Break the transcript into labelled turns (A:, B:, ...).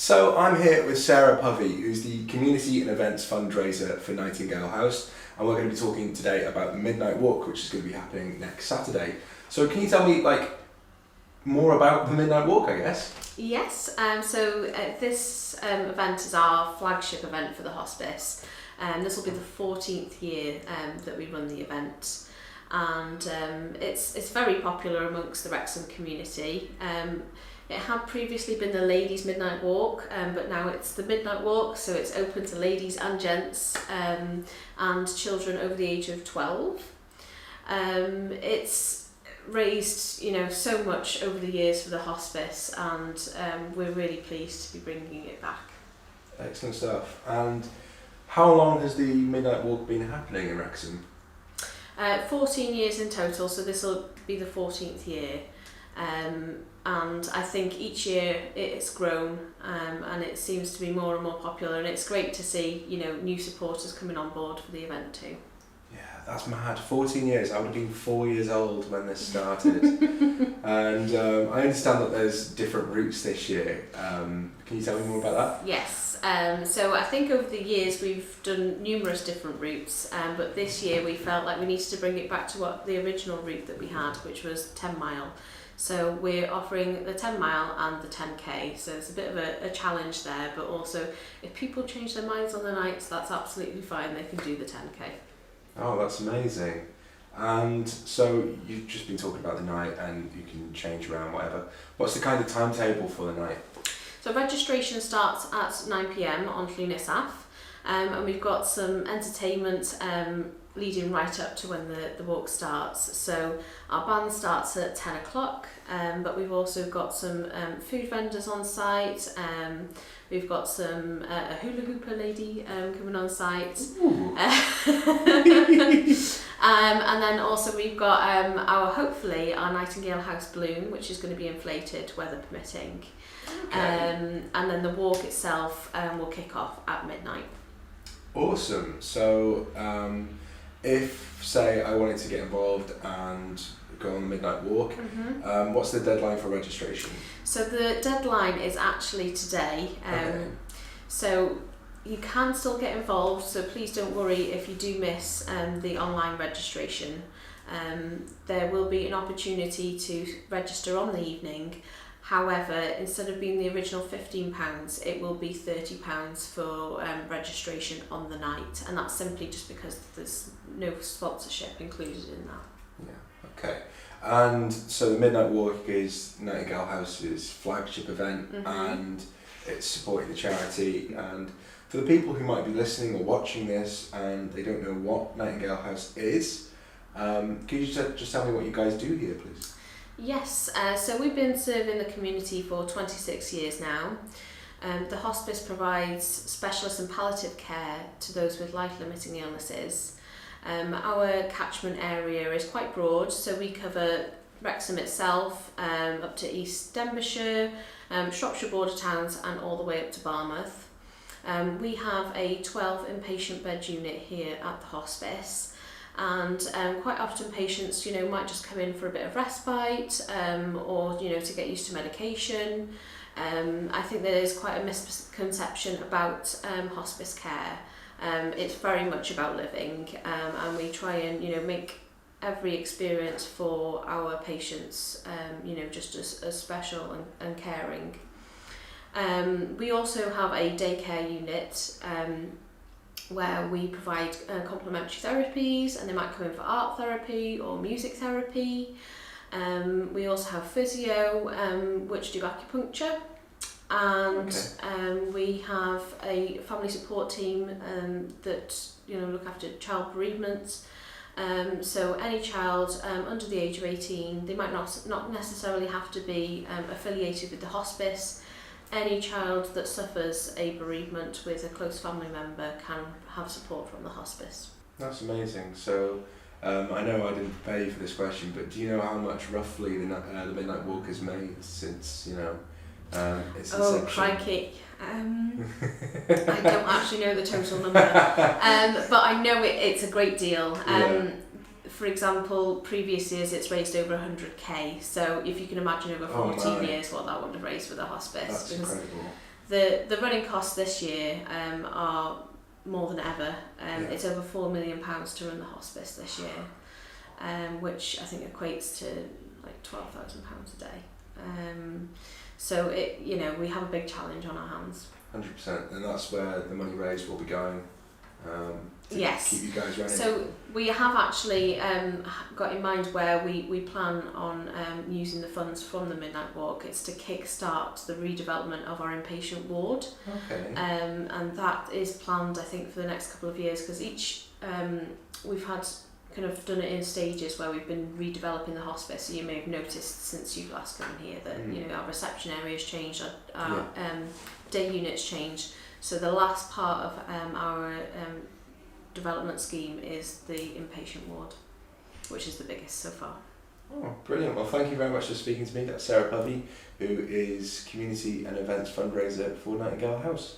A: So I'm here with Sarah Povey, who's the Community and Events Fundraiser for Nightingale House, and we're going to be talking today about the Midnight Walk, which is going to be happening next Saturday. So can you tell me more about the Midnight Walk, I guess?
B: Yes, this event is our flagship event for the hospice. This will be the 14th year that we run the event, and it's very popular amongst the Wrexham community. It had previously been the Ladies Midnight Walk, but now it's the Midnight Walk, so it's open to ladies and gents and children over the age of 12. It's raised so much over the years for the hospice, and we're really pleased to be bringing it back.
A: Excellent stuff. And how long has the Midnight Walk been happening in Wrexham?
B: 14 years in total, so this will be the 14th year. And I think each year it's grown, and it seems to be more and more popular, and it's great to see new supporters coming on board for the event too.
A: Yeah, that's mad. 14 years. I would have been 4 years old when this started. And I understand that there's different routes this year. Can you tell me more about that?
B: Yes. So I think over the years we've done numerous different routes, but this year we felt like we needed to bring it back to what the original route that we had, which was 10 mile. So we're offering the 10 mile and the 10k, so it's a bit of a challenge there, but also if people change their minds on the nights, that's absolutely fine, they can do the 10k.
A: Oh, that's amazing. And so you've just been talking about the night and you can change around, whatever. What's the kind of timetable for the night?
B: So registration starts at 9 p.m. on Llwynysaf, and we've got some entertainment leading right up to when the walk starts. So our band starts at 10 o'clock, but we've also got some food vendors on site. We've got some a hula hooper lady coming on site. And then also we've got hopefully our Nightingale House balloon, which is going to be inflated, weather permitting.
A: Okay.
B: And then the walk itself will kick off at midnight.
A: Awesome. So if, say, I wanted to get involved and go on the Midnight Walk, what's the deadline for registration?
B: So the deadline is actually today.
A: Okay.
B: So you can still get involved, so please don't worry if you do miss the online registration. There will be an opportunity to register on the evening. However, instead of being the original £15, it will be £30 for registration on the night, and that's simply just because there's no sponsorship included in that.
A: Yeah, okay. And so the Midnight Walk is Nightingale House's flagship event, and it's supporting the charity. And for the people who might be listening or watching this and they don't know what Nightingale House is, can you just tell me what you guys do here, please?
B: Yes, so we've been serving the community for 26 years now. The hospice provides specialist and palliative care to those with life-limiting illnesses. Our catchment area is quite broad, so we cover Wrexham itself, up to East Denbighshire, Shropshire border towns, and all the way up to Barmouth. We have a 12 inpatient bed unit here at the hospice. And quite often patients, might just come in for a bit of respite, or to get used to medication. I think there is quite a misconception about hospice care. It's very much about living, and we try and make every experience for our patients, just as special and caring. We also have a daycare unit. Where we provide complementary therapies, and they might come in for art therapy or music therapy. We also have physio, which do acupuncture, and we have a family support team that look after child bereavements. So any child under the age of 18, they might not necessarily have to be affiliated with the hospice. Any child that suffers a bereavement with a close family member can have support from the hospice.
A: That's amazing. So I know I didn't prepare you for this question, but do you know how much roughly the Midnight Walk has made since its inception?
B: Oh, crikey. I don't actually know the total number, but I know it's a great deal. For example, previous years it's raised over 100k, so if you can imagine over 14 years what that would have raised for the hospice.
A: That's incredible.
B: The running costs this year are more than ever. It's over £4 million to run the hospice this year, which I think equates to like £12,000 a day. So we have a big challenge on our hands.
A: 100%, and that's where the money raised will be going. To
B: Yes.
A: keep you guys running.
B: So we have actually got in mind where we plan on using the funds from the Midnight Walk. It's to kickstart the redevelopment of our inpatient ward.
A: Okay.
B: And that is planned, I think, for the next couple of years, because we've had kind of done it in stages where we've been redeveloping the hospice. So you may have noticed since you've last come here that our reception areas changed, our day units changed. So the last part of our development scheme is the inpatient ward, which is the biggest so far.
A: Oh, brilliant. Well, thank you very much for speaking to me. That's Sarah Povey, who is Community and Events Fundraiser for Nightingale House.